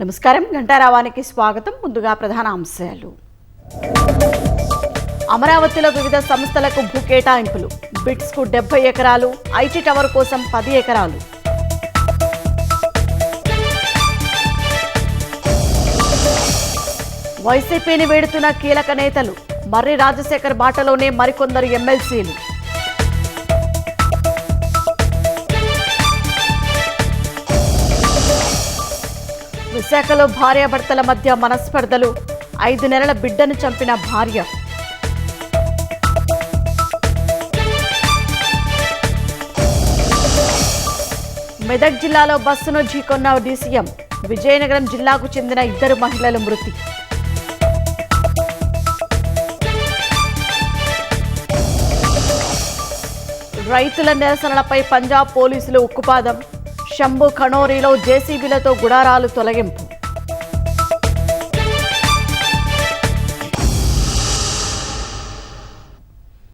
నమస్కారం. గంటారావానికి స్వాగతం. ముందుగా ప్రధాన అంశాలు. అమరావతిలో వివిధ సంస్థలకు భూ కేటాయింపులు. బిట్స్కు 70 ఎకరాలు, ఐటీ టవర్ కోసం 10 ఎకరాలు. వైసీపీని వేడుతున్న కీలక నేతలు. మర్రి రాజశేఖర్ బాటలోనే మరికొందరు ఎమ్మెల్సీలు. విశాఖలో భార్యాభర్తల మధ్య మనస్పర్ధలు. 5 నెలల బిడ్డను చంపిన భార్య. మెదక్ జిల్లాలో బస్సును ఢీకొన్న డీసీఎం. విజయనగరం జిల్లాకు చెందిన 2 మహిళల మృతి. రైతుల నిరసనలపై పంజాబ్ పోలీసులు ఉక్కుపాదం. శంభు ఖనోరీలో జేసీబీలతో గుడారాలు తొలగింపు.